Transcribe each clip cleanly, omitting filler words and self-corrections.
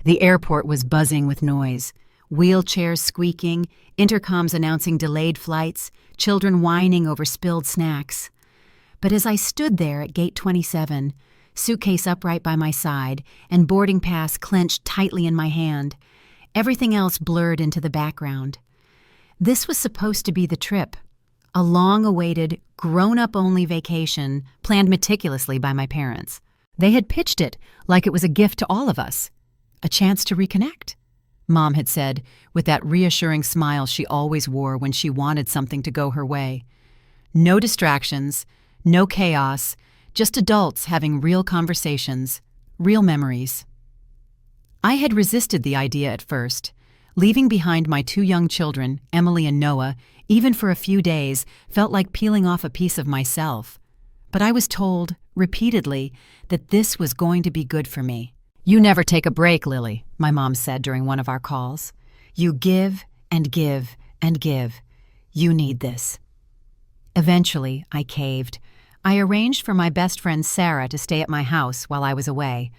The airport was buzzing with noise. Wheelchairs squeaking, intercoms announcing delayed flights, children whining over spilled snacks. But as I stood there at gate 27, suitcase upright by my side and boarding pass clenched tightly in my hand, everything else blurred into the background. This was supposed to be the trip, a long-awaited, grown-up-only vacation planned meticulously by my parents. They had pitched it like it was a gift to all of us, a chance to reconnect. Mom had said, with that reassuring smile she always wore when she wanted something to go her way. No distractions, no chaos, just adults having real conversations, real memories. I had resisted the idea at first. Leaving behind my 2 young children, Emily and Noah, even for a few days, felt like peeling off a piece of myself. But I was told, repeatedly, that this was going to be good for me. "You never take a break, Lily," my mom said during one of our calls. "You give and give and give. You need this." Eventually, I caved. I arranged for my best friend Sarah to stay at my house while I was away.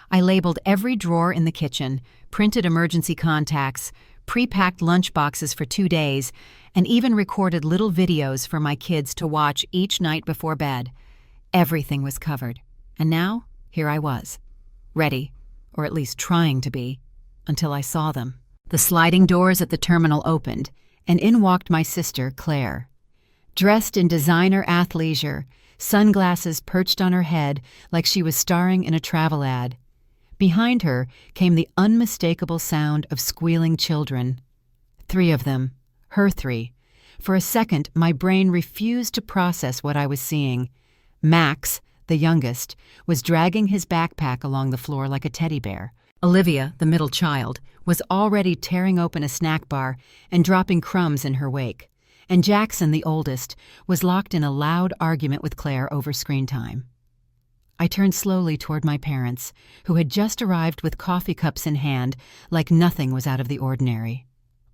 I labeled every drawer in the kitchen, printed emergency contacts, pre-packed lunch boxes for 2 days, and even recorded little videos for my kids to watch each night before bed. Everything was covered. And now, here I was. Ready, or at least trying to be, until I saw them. The sliding doors at the terminal opened, and in walked my sister, Claire. Dressed in designer athleisure, sunglasses perched on her head like she was starring in a travel ad. Behind her came the unmistakable sound of squealing children. 3 of them. Her 3. For a second, my brain refused to process what I was seeing. Max, the youngest, was dragging his backpack along the floor like a teddy bear. Olivia, the middle child, was already tearing open a snack bar and dropping crumbs in her wake. And Jackson, the oldest, was locked in a loud argument with Claire over screen time. I turned slowly toward my parents, who had just arrived with coffee cups in hand, like nothing was out of the ordinary.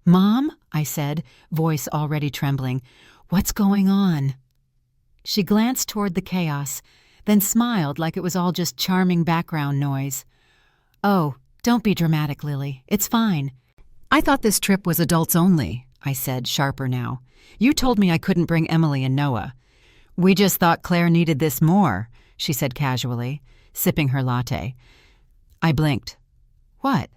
"Mom," I said, voice already trembling, "what's going on?" She glanced toward the chaos, then smiled like it was all just charming background noise. "Oh, don't be dramatic, Lily. It's fine." "I thought this trip was adults only," I said, sharper now. "You told me I couldn't bring Emily and Noah." "We just thought Claire needed this more," she said casually, sipping her latte. I blinked. "What?"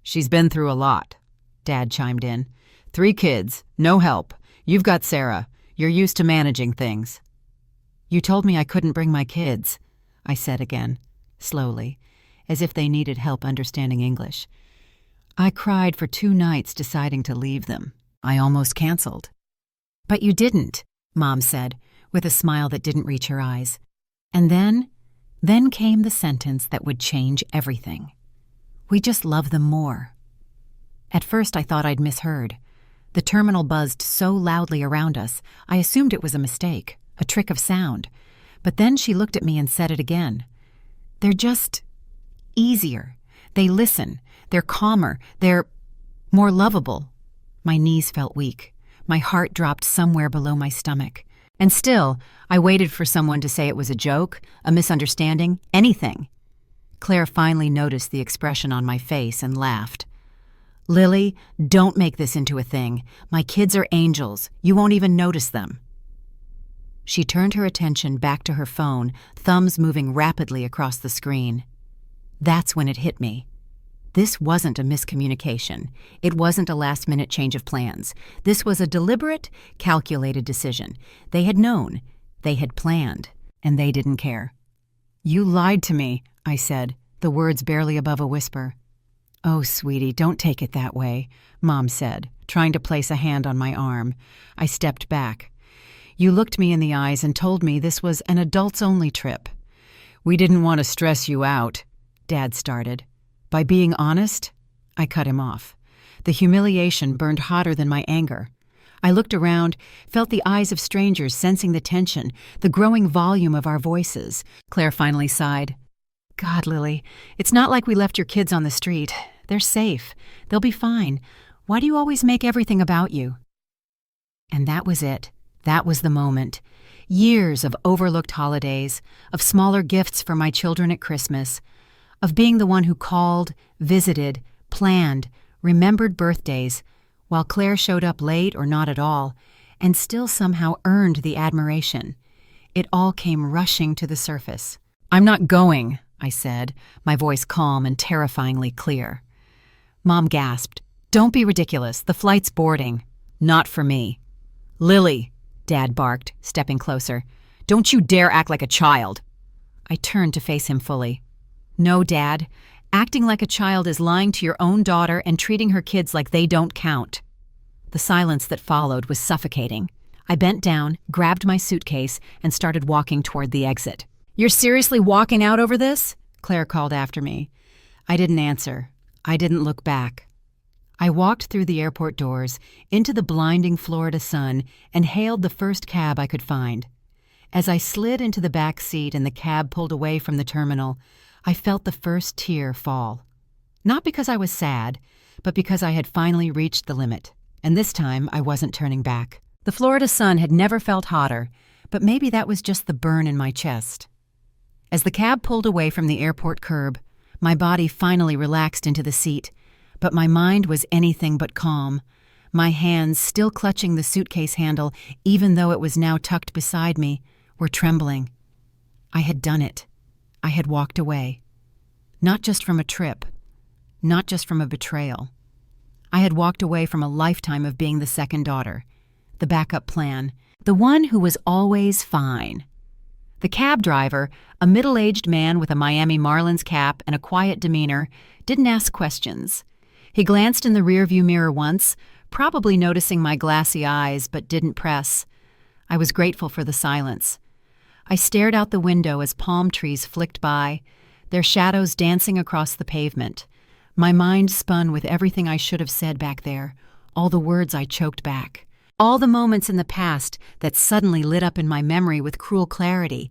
"She's been through a lot," Dad chimed in. 3 kids, no help. You've got Sarah. You're used to managing things." "You told me I couldn't bring my kids," I said again, slowly, as if they needed help understanding English. "I cried for 2 nights deciding to leave them. I almost canceled." "But you didn't," Mom said, with a smile that didn't reach her eyes. And then came the sentence that would change everything. "We just love them more." At first I thought I'd misheard. The terminal buzzed so loudly around us, I assumed it was a mistake, a trick of sound. But then she looked at me and said it again. "They're just easier. They listen. They're calmer. They're more lovable." My knees felt weak. My heart dropped somewhere below my stomach. And still, I waited for someone to say it was a joke, a misunderstanding, anything. Claire finally noticed the expression on my face and laughed. "Lily, don't make this into a thing. My kids are angels. You won't even notice them." She turned her attention back to her phone, thumbs moving rapidly across the screen. That's when it hit me. This wasn't a miscommunication. It wasn't a last-minute change of plans. This was a deliberate, calculated decision. They had known. They had planned. And they didn't care. "You lied to me," I said, the words barely above a whisper. "Oh, sweetie, don't take it that way," Mom said, trying to place a hand on my arm. I stepped back. "You looked me in the eyes and told me this was an adults-only trip." "We didn't want to stress you out," Dad started. By being honest, I cut him off. The humiliation burned hotter than my anger. I looked around, felt the eyes of strangers sensing the tension, the growing volume of our voices. Claire finally sighed. "God, Lily, it's not like we left your kids on the street. They're safe. They'll be fine. Why do you always make everything about you?" And that was it. That was the moment. Years of overlooked holidays, of smaller gifts for my children at Christmas. of being the one who called, visited, planned, remembered birthdays, while Claire showed up late or not at all, and still somehow earned the admiration. It all came rushing to the surface. "I'm not going," I said, my voice calm and terrifyingly clear. Mom gasped. "Don't be ridiculous. The flight's boarding." "Not for me." "Lily," Dad barked, stepping closer, "don't you dare act like a child." I turned to face him fully. "No, Dad. Acting like a child is lying to your own daughter and treating her kids like they don't count." The silence that followed was suffocating. I bent down, grabbed my suitcase, and started walking toward the exit. "You're seriously walking out over this?" Claire called after me. I didn't answer. I didn't look back. I walked through the airport doors, into the blinding Florida sun, and hailed the first cab I could find. As I slid into the back seat and the cab pulled away from the terminal, I felt the first tear fall. Not because I was sad, but because I had finally reached the limit, and this time I wasn't turning back. The Florida sun had never felt hotter, but maybe that was just the burn in my chest. As the cab pulled away from the airport curb, my body finally relaxed into the seat, but my mind was anything but calm. My hands, still clutching the suitcase handle, even though it was now tucked beside me, were trembling. I had done it. I had walked away. Not just from a trip. Not just from a betrayal. I had walked away from a lifetime of being the second daughter, the backup plan, the one who was always fine. The cab driver, a middle-aged man with a Miami Marlins cap and a quiet demeanor, didn't ask questions. He glanced in the rearview mirror once, probably noticing my glassy eyes, but didn't press. I was grateful for the silence. I stared out the window as palm trees flicked by, their shadows dancing across the pavement. My mind spun with everything I should have said back there, all the words I choked back. All the moments in the past that suddenly lit up in my memory with cruel clarity,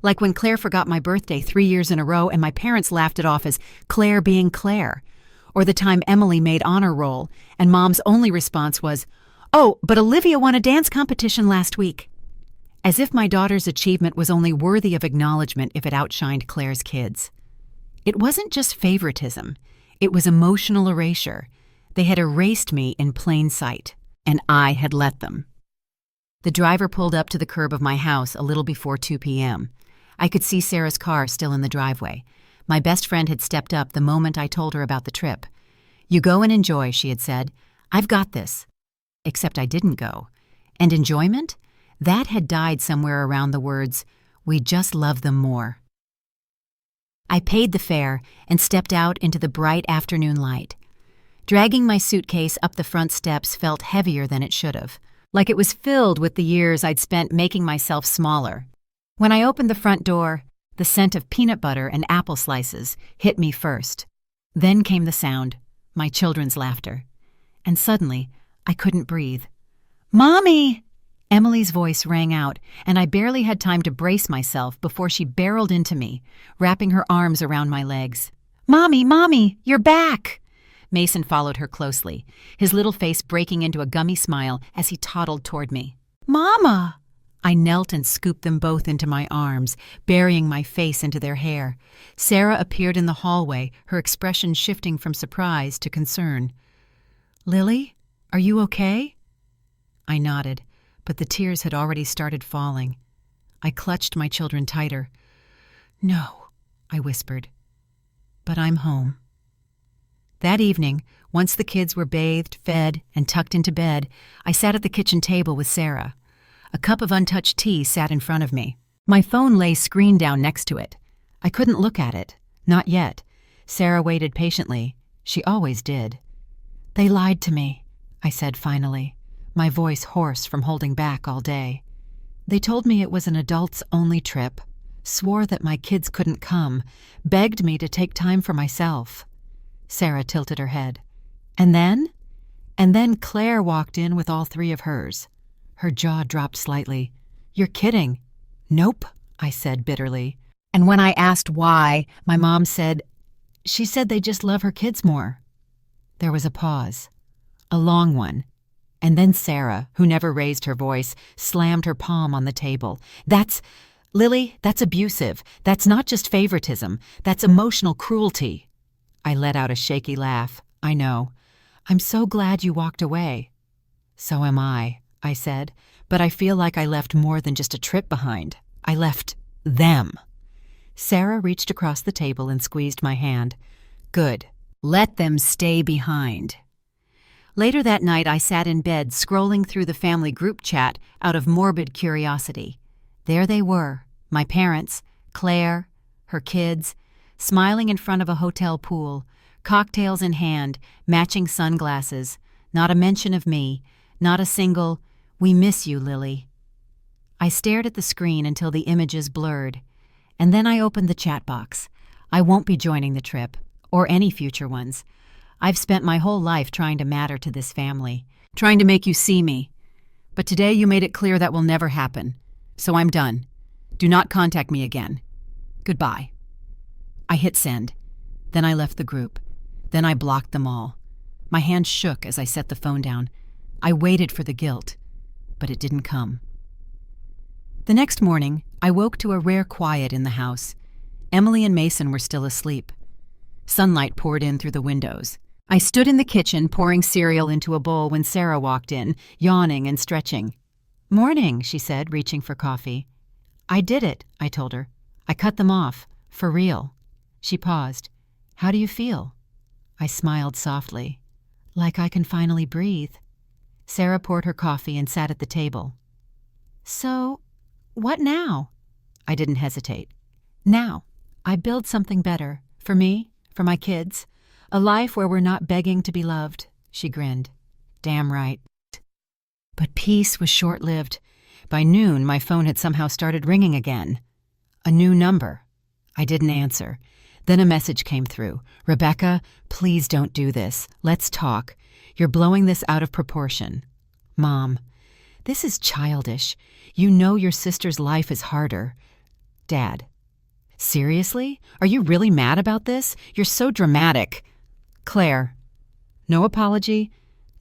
like when Claire forgot my birthday 3 years in a row and my parents laughed it off as Claire being Claire, or the time Emily made honor roll and Mom's only response was, "Oh, but Olivia won a dance competition last week." As if my daughter's achievement was only worthy of acknowledgement if it outshined Claire's kids. It wasn't just favoritism, it was emotional erasure. They had erased me in plain sight. And I had let them. The driver pulled up to the curb of my house a little before 2 p.m. I could see Sarah's car still in the driveway. My best friend had stepped up the moment I told her about the trip. "You go and enjoy," she had said. "I've got this." Except I didn't go. And enjoyment? That had died somewhere around the words, "We just love them more." I paid the fare and stepped out into the bright afternoon light. Dragging my suitcase up the front steps felt heavier than it should have, like it was filled with the years I'd spent making myself smaller. When I opened the front door, the scent of peanut butter and apple slices hit me first. Then came the sound, my children's laughter. And suddenly, I couldn't breathe. "Mommy!" Emily's voice rang out, and I barely had time to brace myself before she barreled into me, wrapping her arms around my legs. "Mommy, Mommy, you're back!" Mason followed her closely, his little face breaking into a gummy smile as he toddled toward me. "Mama!" I knelt and scooped them both into my arms, burying my face into their hair. Sarah appeared in the hallway, her expression shifting from surprise to concern. "Lily, are you okay?" I nodded, but the tears had already started falling. I clutched my children tighter. "No," I whispered, "but I'm home." That evening, once the kids were bathed, fed, and tucked into bed, I sat at the kitchen table with Sarah. A cup of untouched tea sat in front of me. My phone lay screen down next to it. I couldn't look at it. Not yet. Sarah waited patiently. She always did. "They lied to me," I said finally, my voice hoarse from holding back all day. "They told me it was an adults-only trip, swore that my kids couldn't come, begged me to take time for myself." Sarah tilted her head. "And then?" "And then Claire walked in with all 3 of hers." Her jaw dropped slightly. "You're kidding." "Nope," I said bitterly. "And when I asked why, my mom said, she said they just love her kids more." There was a pause. A long one. And then Sarah, who never raised her voice, slammed her palm on the table. "That's... Lily, that's abusive. That's not just favoritism. That's emotional cruelty. I let out a shaky laugh. I know. I'm so glad you walked away. So am I said, but I feel like I left more than just a trip behind. I left them. Sarah reached across the table and squeezed my hand. Good. Let them stay behind. Later that night, I sat in bed scrolling through the family group chat out of morbid curiosity. There they were, my parents, Claire, her kids, smiling in front of a hotel pool, cocktails in hand, matching sunglasses, not a mention of me, not a single, "We miss you, Lily." I stared at the screen until the images blurred, and then I opened the chat box. I won't be joining the trip, or any future ones. I've spent my whole life trying to matter to this family, trying to make you see me. But today you made it clear that will never happen. So I'm done. Do not contact me again. Goodbye. I hit send. Then I left the group. Then I blocked them all. My hand shook as I set the phone down. I waited for the guilt, but it didn't come. The next morning, I woke to a rare quiet in the house. Emily and Mason were still asleep. Sunlight poured in through the windows. I stood in the kitchen pouring cereal into a bowl when Sarah walked in, yawning and stretching. "Morning," she said, reaching for coffee. "I did it," I told her. "I cut them off. For real." She paused. "How do you feel?" I smiled softly. "Like I can finally breathe." Sarah poured her coffee and sat at the table. "So, what now?" I didn't hesitate. "Now, I build something better. For me, for my kids. A life where we're not begging to be loved." She grinned. "Damn right." But peace was short-lived. By noon, my phone had somehow started ringing again. A new number. I didn't answer. Then a message came through. "Rebecca, please don't do this. Let's talk. You're blowing this out of proportion." "Mom, this is childish. You know your sister's life is harder." "Dad, seriously? Are you really mad about this? You're so dramatic." "Claire, no apology,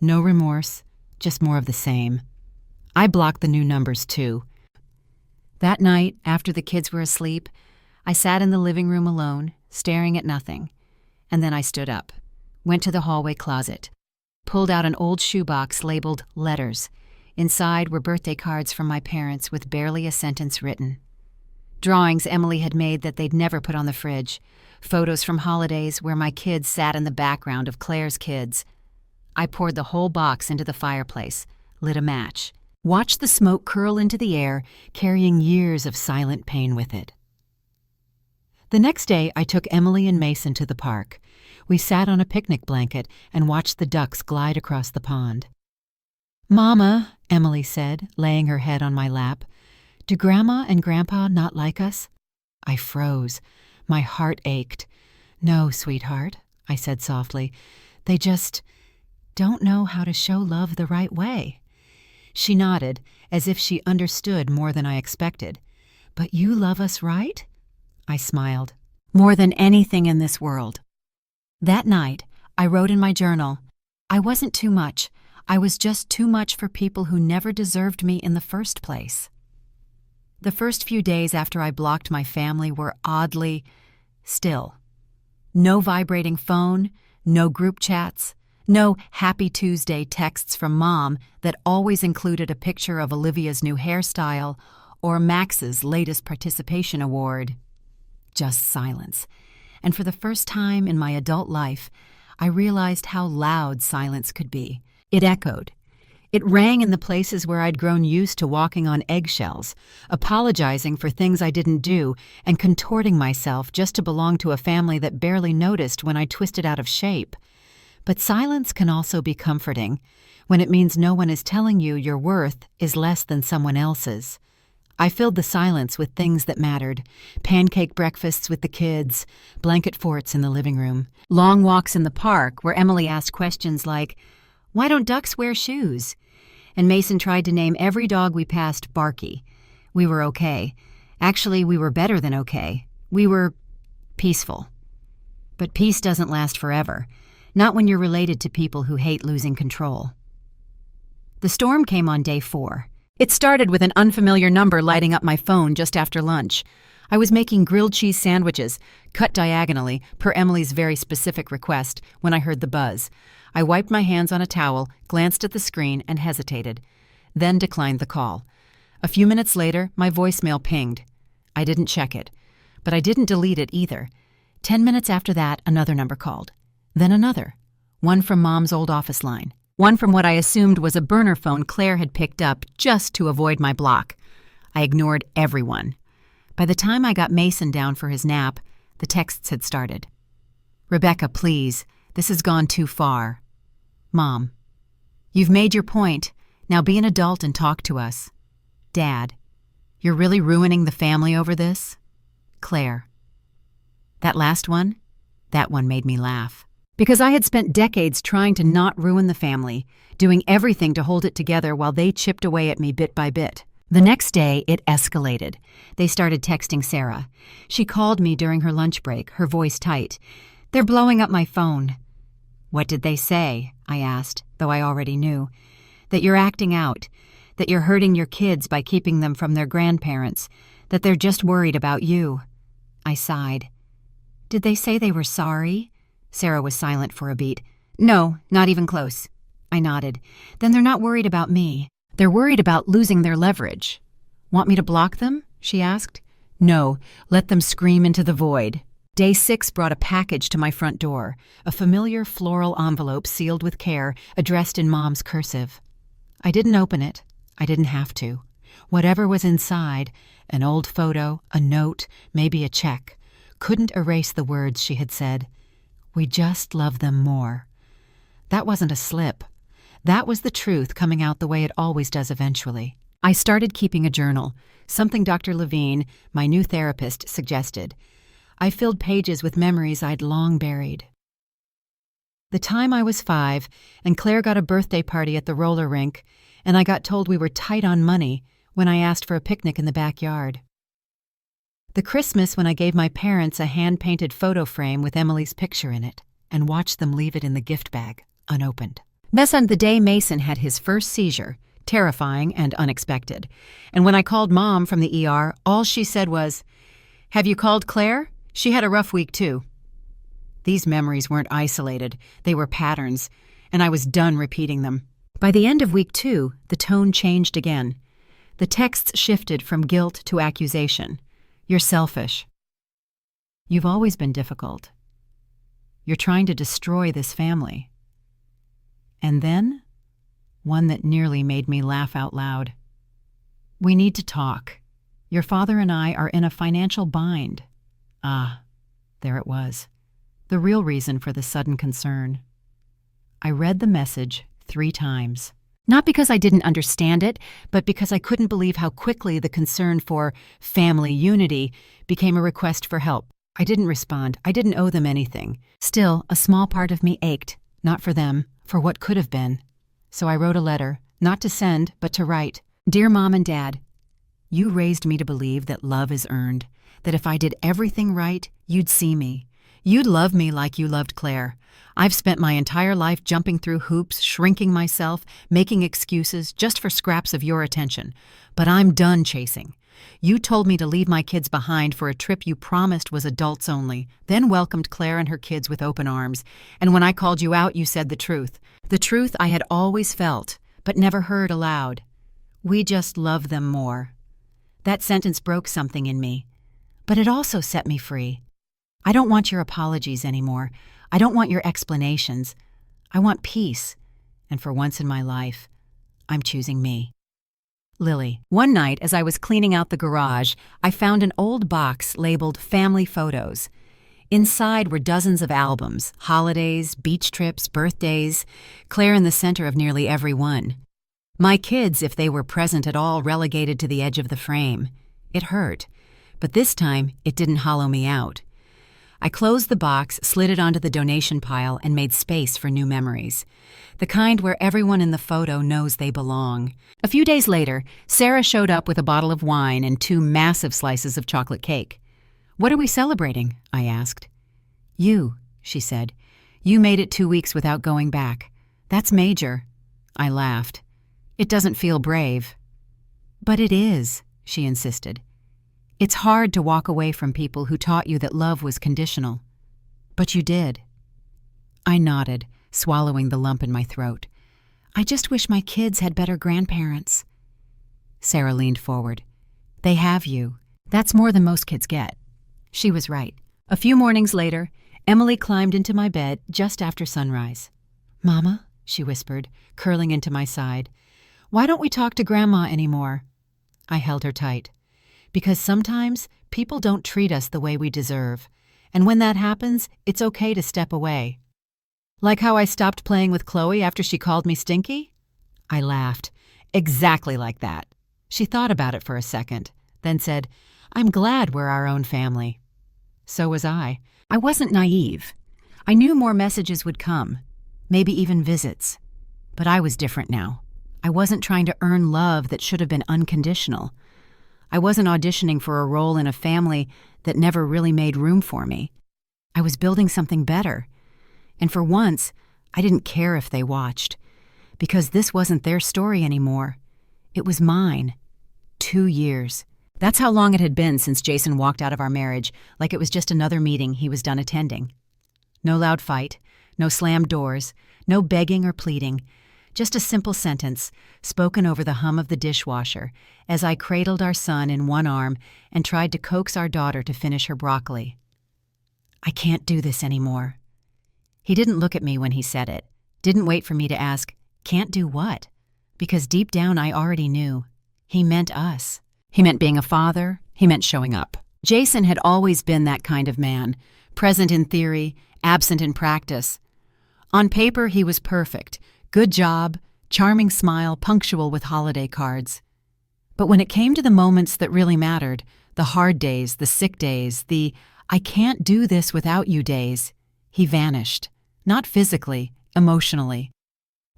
no remorse, just more of the same." I blocked the new numbers too. That night, after the kids were asleep, I sat in the living room alone, staring at nothing. And then I stood up, went to the hallway closet, pulled out an old shoebox labeled letters. Inside were birthday cards from my parents with barely a sentence written. Drawings Emily had made that they'd never put on the fridge. Photos from holidays where my kids sat in the background of Claire's kids. I poured the whole box into the fireplace, lit a match, watched the smoke curl into the air, carrying years of silent pain with it. The next day, I took Emily and Mason to the park. We sat on a picnic blanket and watched the ducks glide across the pond. "Mama," Emily said, laying her head on my lap, "do Grandma and Grandpa not like us?" I froze. My heart ached. "No, sweetheart," I said softly. "They just don't know how to show love the right way." She nodded, as if she understood more than I expected. "But you love us, right?" I smiled. "More than anything in this world." That night, I wrote in my journal, "I wasn't too much. I was just too much for people who never deserved me in the first place." The first few days after I blocked my family were oddly still. No vibrating phone, no group chats, no Happy Tuesday texts from Mom that always included a picture of Olivia's new hairstyle or Max's latest participation award. Just silence. And for the first time in my adult life, I realized how loud silence could be. It echoed. It rang in the places where I'd grown used to walking on eggshells, apologizing for things I didn't do, and contorting myself just to belong to a family that barely noticed when I twisted out of shape. But silence can also be comforting, when it means no one is telling you your worth is less than someone else's. I filled the silence with things that mattered: pancake breakfasts with the kids, blanket forts in the living room, long walks in the park where Emily asked questions like, "Why don't ducks wear shoes?" And Mason tried to name every dog we passed Barky. We were okay. Actually, we were better than okay. We were peaceful. But peace doesn't last forever, not when you're related to people who hate losing control. The storm came on day 4. It started with an unfamiliar number lighting up my phone just after lunch. I was making grilled cheese sandwiches, cut diagonally, per Emily's very specific request, when I heard the buzz. I wiped my hands on a towel, glanced at the screen, and hesitated, then declined the call. A few minutes later, my voicemail pinged. I didn't check it, but I didn't delete it either. 10 minutes after that, another number called. Then another. One from Mom's old office line. One from what I assumed was a burner phone Claire had picked up just to avoid my block. I ignored everyone. By the time I got Mason down for his nap, the texts had started. "Rebecca, please, this has gone too far." "Mom, you've made your point. Now be an adult and talk to us." "Dad, you're really ruining the family over this?" Claire. That last one? That one made me laugh. Because I had spent decades trying to not ruin the family, doing everything to hold it together while they chipped away at me bit by bit. The next day, it escalated. They started texting Sarah. She called me during her lunch break, her voice tight. "They're blowing up my phone." "What did they say?" I asked, though I already knew. "That you're acting out, that you're hurting your kids by keeping them from their grandparents, that they're just worried about you." I sighed. "Did they say they were sorry?" Sarah was silent for a beat. "No, not even close." I nodded. "Then they're not worried about me. They're worried about losing their leverage." "Want me to block them?" she asked. "No, let them scream into the void." Day 6 brought a package to my front door, a familiar floral envelope sealed with care, addressed in Mom's cursive. I didn't open it. I didn't have to. Whatever was inside, an old photo, a note, maybe a check, couldn't erase the words she had said. "We just love them more." That wasn't a slip. That was the truth coming out the way it always does eventually. I started keeping a journal, something Dr. Levine, my new therapist, suggested. I filled pages with memories I'd long buried. The time I was 5, and Claire got a birthday party at the roller rink, and I got told we were tight on money when I asked for a picnic in the backyard. The Christmas when I gave my parents a hand-painted photo frame with Emily's picture in it, and watched them leave it in the gift bag, unopened. On the day Mason had his first seizure, terrifying and unexpected, and when I called Mom from the ER, all she said was, "Have you called Claire? She had a rough week too." These memories weren't isolated, they were patterns, and I was done repeating them. By the end of week 2, the tone changed again. The texts shifted from guilt to accusation. "You're selfish. You've always been difficult. You're trying to destroy this family." And then, one that nearly made me laugh out loud. "We need to talk. Your father and I are in a financial bind." Ah, there it was. The real reason for the sudden concern. I read the message 3 times. Not because I didn't understand it, but because I couldn't believe how quickly the concern for family unity became a request for help. I didn't respond. I didn't owe them anything. Still, a small part of me ached, not for them, for what could have been. So I wrote a letter, not to send, but to write. "Dear Mom and Dad, you raised me to believe that love is earned, that if I did everything right, you'd see me. You'd love me like you loved Claire. I've spent my entire life jumping through hoops, shrinking myself, making excuses just for scraps of your attention. But I'm done chasing. You told me to leave my kids behind for a trip you promised was adults only, then welcomed Claire and her kids with open arms. And when I called you out, you said the truth I had always felt, but never heard aloud. We just love them more." That sentence broke something in me, but it also set me free. I don't want your apologies anymore. I don't want your explanations. I want peace, and for once in my life, I'm choosing me. Lily. One night, as I was cleaning out the garage, I found an old box labeled Family Photos. Inside were dozens of albums, holidays, beach trips, birthdays, Claire in the center of nearly every one. My kids, if they were present at all, relegated to the edge of the frame. It hurt, but this time it didn't hollow me out. I closed the box, slid it onto the donation pile, and made space for new memories. The kind where everyone in the photo knows they belong. A few days later, Sarah showed up with a bottle of wine and 2 massive slices of chocolate cake. "What are we celebrating?" I asked. "You," she said. "You made it 2 weeks without going back. That's major." I laughed. "It doesn't feel brave." But it is, she insisted. It's hard to walk away from people who taught you that love was conditional. But you did. I nodded, swallowing the lump in my throat. I just wish my kids had better grandparents. Sarah leaned forward. They have you. That's more than most kids get. She was right. A few mornings later, Emily climbed into my bed just after sunrise. "Mama," she whispered, curling into my side, "why don't we talk to Grandma anymore?" I held her tight. Because sometimes people don't treat us the way we deserve, and when that happens, it's okay to step away. Like how I stopped playing with Chloe after she called me stinky? I laughed. Exactly like that. She thought about it for a second, then said, "I'm glad we're our own family." So was I. I wasn't naive. I knew more messages would come, maybe even visits. But I was different now. I wasn't trying to earn love that should have been unconditional. I wasn't auditioning for a role in a family that never really made room for me. I was building something better. And for once, I didn't care if they watched, because this wasn't their story anymore. It was mine. 2 years. That's how long it had been since Jason walked out of our marriage, like it was just another meeting he was done attending. No loud fight, no slammed doors, no begging or pleading, just a simple sentence spoken over the hum of the dishwasher as I cradled our son in one arm and tried to coax our daughter to finish her broccoli. I can't do this anymore. He didn't look at me when he said it, didn't wait for me to ask, "Can't do what?" Because deep down I already knew. He meant us. He meant being a father. He meant showing up. Jason had always been that kind of man, present in theory, absent in practice. On paper, he was perfect. Good job, charming smile, punctual with holiday cards. But when it came to the moments that really mattered, the hard days, the sick days, the "I can't do this without you" days, he vanished. Not physically, emotionally.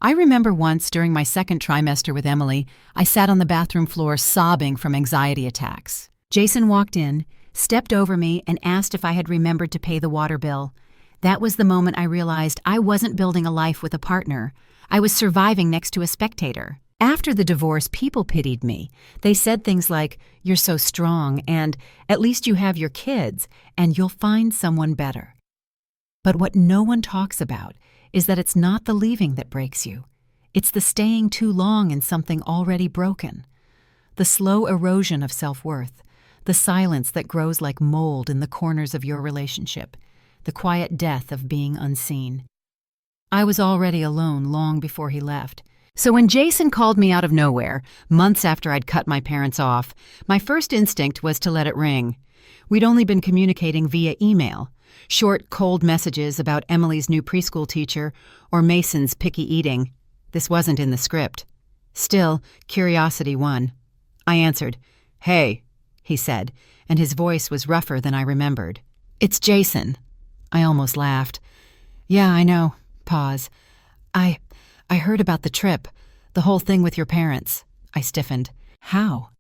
I remember once during my second trimester with Emily, I sat on the bathroom floor sobbing from anxiety attacks. Jason walked in, stepped over me, and asked if I had remembered to pay the water bill. That was the moment I realized I wasn't building a life with a partner. I was surviving next to a spectator. After the divorce, people pitied me. They said things like, "You're so strong," and "At least you have your kids, and you'll find someone better." But what no one talks about is that it's not the leaving that breaks you. It's the staying too long in something already broken. The slow erosion of self-worth, the silence that grows like mold in the corners of your relationship, the quiet death of being unseen. I was already alone long before he left. So when Jason called me out of nowhere, months after I'd cut my parents off, my first instinct was to let it ring. We'd only been communicating via email, short, cold messages about Emily's new preschool teacher or Mason's picky eating. This wasn't in the script. Still, curiosity won. I answered, "Hey," he said, and his voice was rougher than I remembered. "It's Jason." I almost laughed. "Yeah, I know." Pause. I heard about the trip, the whole thing with your parents." I stiffened. "How?"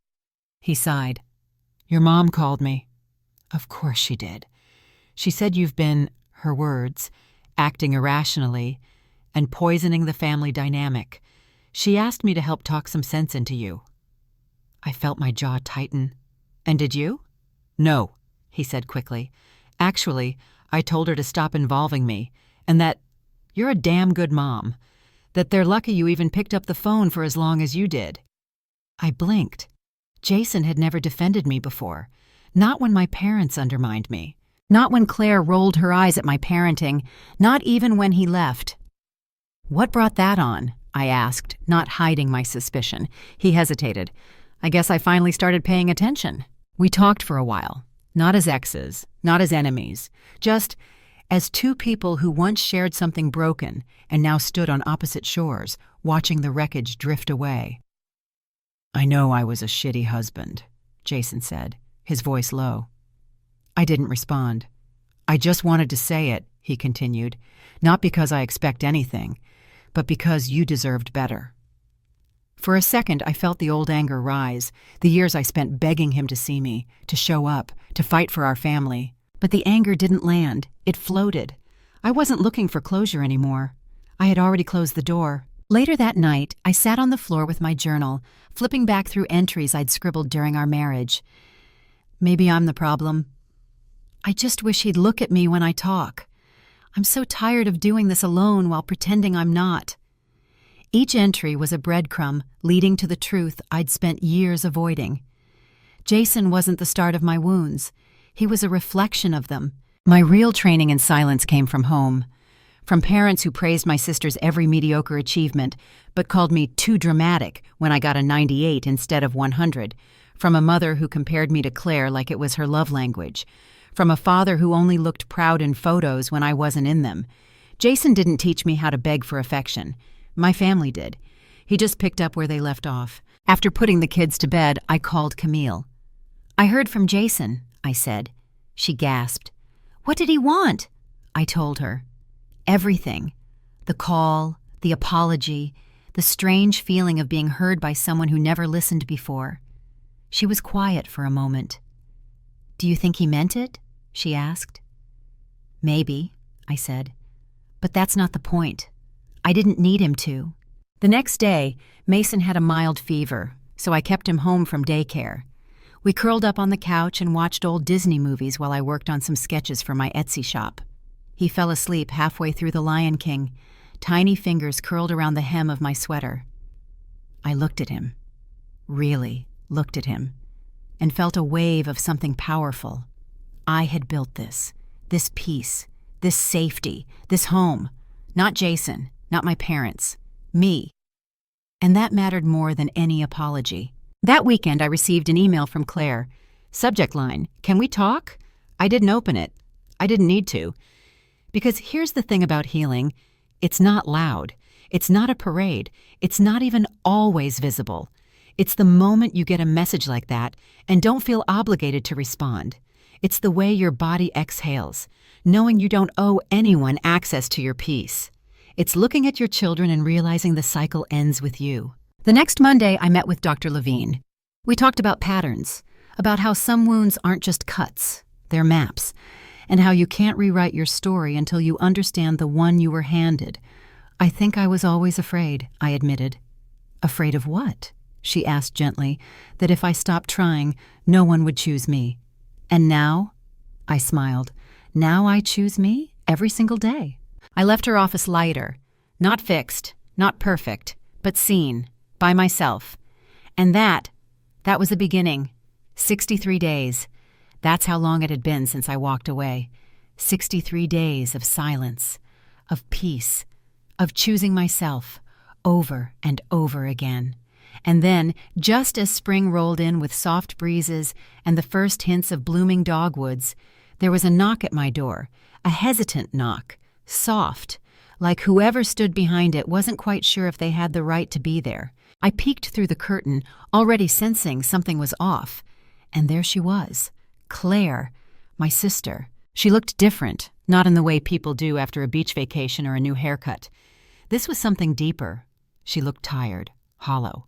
He sighed. "Your mom called me." "Of course she did. She said you've been," her words, "acting irrationally and poisoning the family dynamic. She asked me to help talk some sense into you." I felt my jaw tighten. "And did you?" "No," he said quickly. "Actually, I told her to stop involving me, and that you're a damn good mom, that they're lucky you even picked up the phone for as long as you did." I blinked. Jason had never defended me before, not when my parents undermined me, not when Claire rolled her eyes at my parenting, not even when he left. "What brought that on?" I asked, not hiding my suspicion. He hesitated. "I guess I finally started paying attention." We talked for a while, not as exes, not as enemies, just as two people who once shared something broken and now stood on opposite shores, watching the wreckage drift away. "I know I was a shitty husband," Jason said, his voice low. I didn't respond. "I just wanted to say it," he continued, "not because I expect anything, but because you deserved better." For a second, I felt the old anger rise, the years I spent begging him to see me, to show up, to fight for our family. But the anger didn't land. It floated. I wasn't looking for closure anymore. I had already closed the door. Later that night, I sat on the floor with my journal, flipping back through entries I'd scribbled during our marriage. Maybe I'm the problem. I just wish he'd look at me when I talk. I'm so tired of doing this alone while pretending I'm not. Each entry was a breadcrumb leading to the truth I'd spent years avoiding. Jason wasn't the start of my wounds. He was a reflection of them. My real training in silence came from home. From parents who praised my sister's every mediocre achievement, but called me too dramatic when I got a 98 instead of 100. From a mother who compared me to Claire like it was her love language. From a father who only looked proud in photos when I wasn't in them. Jason didn't teach me how to beg for affection. My family did. He just picked up where they left off. After putting the kids to bed, I called Camille. "I heard from Jason," I said. She gasped. "What did he want?" I told her. Everything. The call, the apology, the strange feeling of being heard by someone who never listened before. She was quiet for a moment. "Do you think he meant it?" she asked. "Maybe," I said. "But that's not the point. I didn't need him to." The next day, Mason had a mild fever, so I kept him home from daycare. We curled up on the couch and watched old Disney movies while I worked on some sketches for my Etsy shop. He fell asleep halfway through The Lion King, tiny fingers curled around the hem of my sweater. I looked at him, really looked at him, and felt a wave of something powerful. I had built this peace, this safety, this home. Not Jason, not my parents, me. And that mattered more than any apology. That weekend I received an email from Claire. Subject line, "Can we talk?" I didn't open it. I didn't need to. Because here's the thing about healing. It's not loud. It's not a parade. It's not even always visible. It's the moment you get a message like that and don't feel obligated to respond. It's the way your body exhales, knowing you don't owe anyone access to your peace. It's looking at your children and realizing the cycle ends with you. The next Monday, I met with Dr. Levine. We talked about patterns, about how some wounds aren't just cuts, they're maps, and how you can't rewrite your story until you understand the one you were handed. I think I was always afraid, I admitted. Afraid of what? She asked gently, that if I stopped trying, no one would choose me. And now? I smiled. Now I choose me every single day. I left her office lighter, not fixed, not perfect, but seen, by myself. And that was the beginning. 63 days. That's how long it had been since I walked away. 63 days of silence, of peace, of choosing myself over and over again. And then, just as spring rolled in with soft breezes and the first hints of blooming dogwoods, there was a knock at my door, a hesitant knock, soft, like whoever stood behind it wasn't quite sure if they had the right to be there. I peeked through the curtain, already sensing something was off, and there she was. Claire, my sister. She looked different, not in the way people do after a beach vacation or a new haircut. This was something deeper. She looked tired, hollow.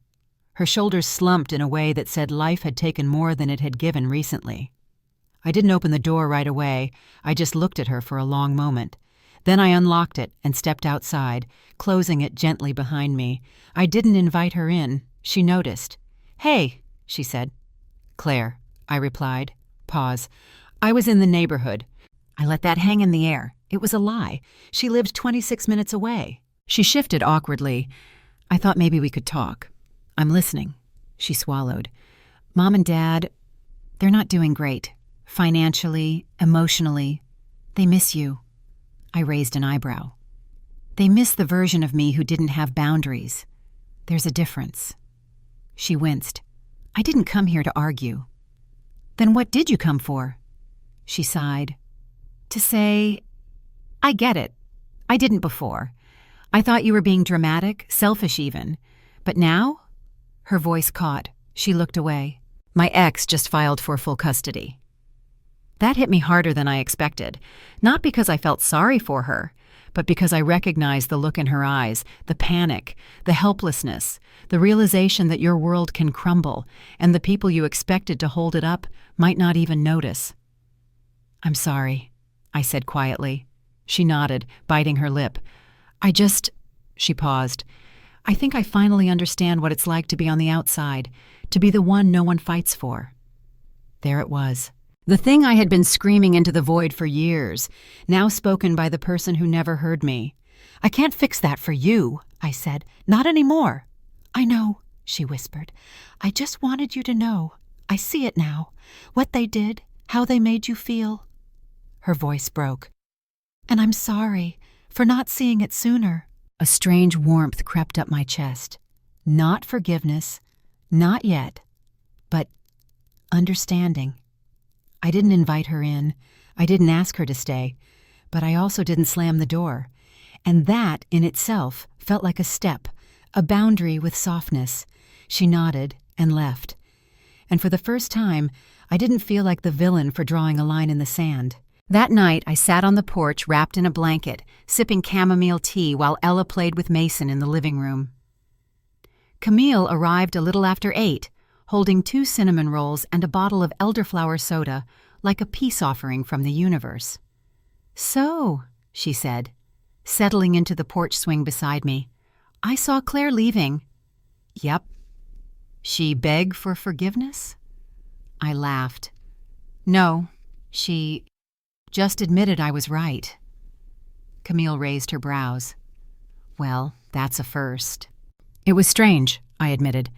Her shoulders slumped in a way that said life had taken more than it had given recently. I didn't open the door right away. I just looked at her for a long moment. Then I unlocked it and stepped outside, closing it gently behind me. I didn't invite her in. She noticed. "Hey," she said. "Claire," I replied. Pause. "I was in the neighborhood." I let that hang in the air. It was a lie. She lived 26 minutes away. She shifted awkwardly. "I thought maybe we could talk." "I'm listening." She swallowed. "Mom and Dad, they're not doing great. Financially, emotionally. They miss you." I raised an eyebrow. "They miss the version of me who didn't have boundaries. There's a difference." She winced. "I didn't come here to argue." "Then what did you come for?" She sighed. "To say, I get it. I didn't before. I thought you were being dramatic, selfish even. But now?" Her voice caught. She looked away. "My ex just filed for full custody." That hit me harder than I expected, not because I felt sorry for her, but because I recognized the look in her eyes, the panic, the helplessness, the realization that your world can crumble, and the people you expected to hold it up might not even notice. "I'm sorry," I said quietly. She nodded, biting her lip. She paused. I think I finally understand what it's like to be on the outside, to be the one no one fights for. There it was. The thing I had been screaming into the void for years, now spoken by the person who never heard me. "I can't fix that for you," I said. "Not anymore." "I know," she whispered. "I just wanted you to know. I see it now. What they did, how they made you feel." Her voice broke. "And I'm sorry for not seeing it sooner." A strange warmth crept up my chest. Not forgiveness, not yet, but understanding. I didn't invite her in. I didn't ask her to stay, but I also didn't slam the door. And that, in itself, felt like a step, a boundary with softness. She nodded and left. And for the first time, I didn't feel like the villain for drawing a line in the sand. That night, I sat on the porch wrapped in a blanket, sipping chamomile tea while Ella played with Mason in the living room. Camille arrived a little after 8, holding 2 cinnamon rolls and a bottle of elderflower soda, like a peace offering from the universe. "So," she said, settling into the porch swing beside me, "I saw Claire leaving." "Yep." "She beg for forgiveness?" I laughed. "No, she just admitted I was right." Camille raised her brows. "Well, that's a first." "It was strange," I admitted.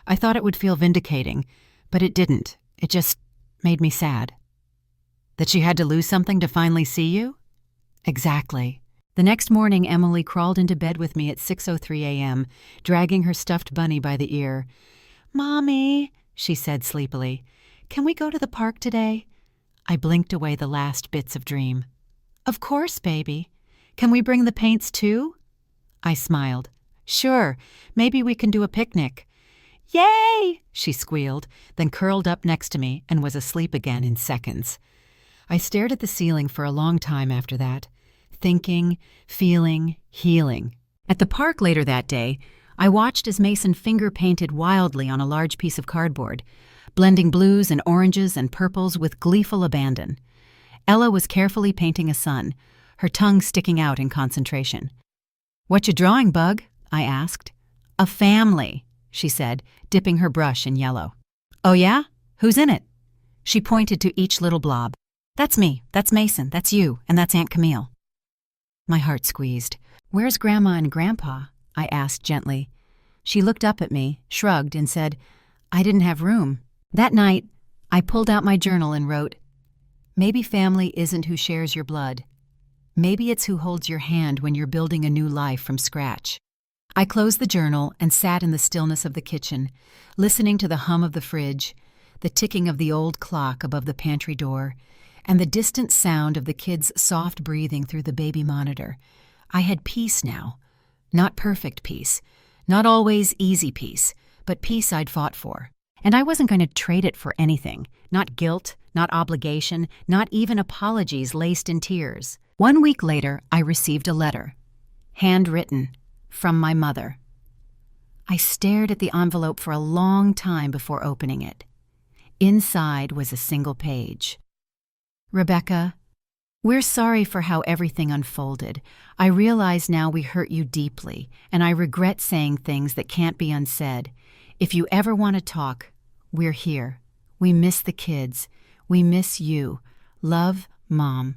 "I thought it would feel vindicating, but it didn't. It just made me sad." "That she had to lose something to finally see you?" "Exactly." The next morning, Emily crawled into bed with me at 6:03 a.m., dragging her stuffed bunny by the ear. "Mommy," she said sleepily, "can we go to the park today?" I blinked away the last bits of dream. "Of course, baby. Can we bring the paints too?" I smiled. "Sure, maybe we can do a picnic." "Yay!" she squealed, then curled up next to me and was asleep again in seconds. I stared at the ceiling for a long time after that, thinking, feeling, healing. At the park later that day, I watched as Mason finger-painted wildly on a large piece of cardboard, blending blues and oranges and purples with gleeful abandon. Ella was carefully painting a sun, her tongue sticking out in concentration. "What you drawing, Bug?" I asked. "A family," she said, dipping her brush in yellow. "Oh yeah? Who's in it?" She pointed to each little blob. "That's me, that's Mason, that's you, and that's Aunt Camille." My heart squeezed. "Where's Grandma and Grandpa?" I asked gently. She looked up at me, shrugged, and said, "I didn't have room." That night, I pulled out my journal and wrote, "Maybe family isn't who shares your blood. Maybe it's who holds your hand when you're building a new life from scratch." I closed the journal and sat in the stillness of the kitchen, listening to the hum of the fridge, the ticking of the old clock above the pantry door, and the distant sound of the kids' soft breathing through the baby monitor. I had peace now. Not perfect peace, not always easy peace, but peace I'd fought for. And I wasn't going to trade it for anything, not guilt, not obligation, not even apologies laced in tears. 1 week later, I received a letter, handwritten, from my mother. I stared at the envelope for a long time before opening it. Inside was a single page. "Rebecca, we're sorry for how everything unfolded. I realize now we hurt you deeply, and I regret saying things that can't be unsaid. If you ever want to talk, we're here. We miss the kids. We miss you. Love, Mom."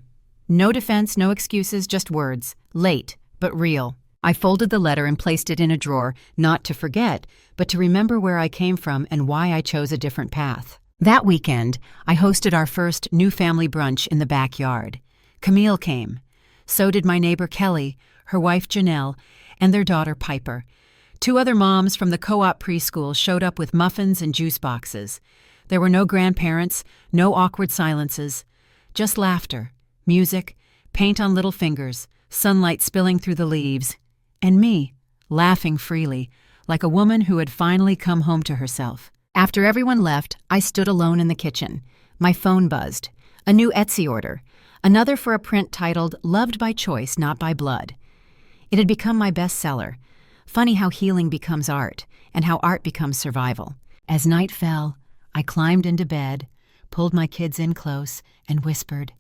No defense, no excuses, just words. Late, but real. I folded the letter and placed it in a drawer, not to forget, but to remember where I came from and why I chose a different path. That weekend, I hosted our first new family brunch in the backyard. Camille came. So did my neighbor Kelly, her wife Janelle, and their daughter Piper. 2 other moms from the co-op preschool showed up with muffins and juice boxes. There were no grandparents, no awkward silences, just laughter, music, paint on little fingers, sunlight spilling through the leaves, and me, laughing freely, like a woman who had finally come home to herself. After everyone left, I stood alone in the kitchen. My phone buzzed. A new Etsy order. Another for a print titled "Loved by Choice, Not by Blood." It had become my bestseller. Funny how healing becomes art, and how art becomes survival. As night fell, I climbed into bed, pulled my kids in close, and whispered,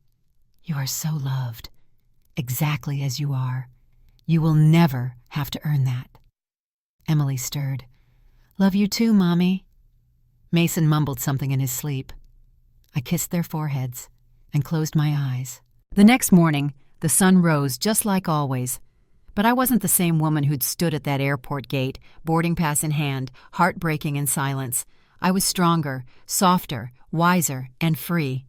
"You are so loved, exactly as you are. You will never have to earn that." Emily stirred. "Love you too, Mommy." Mason mumbled something in his sleep. I kissed their foreheads and closed my eyes. The next morning, the sun rose just like always. But I wasn't the same woman who'd stood at that airport gate, boarding pass in hand, heartbreaking in silence. I was stronger, softer, wiser, and free.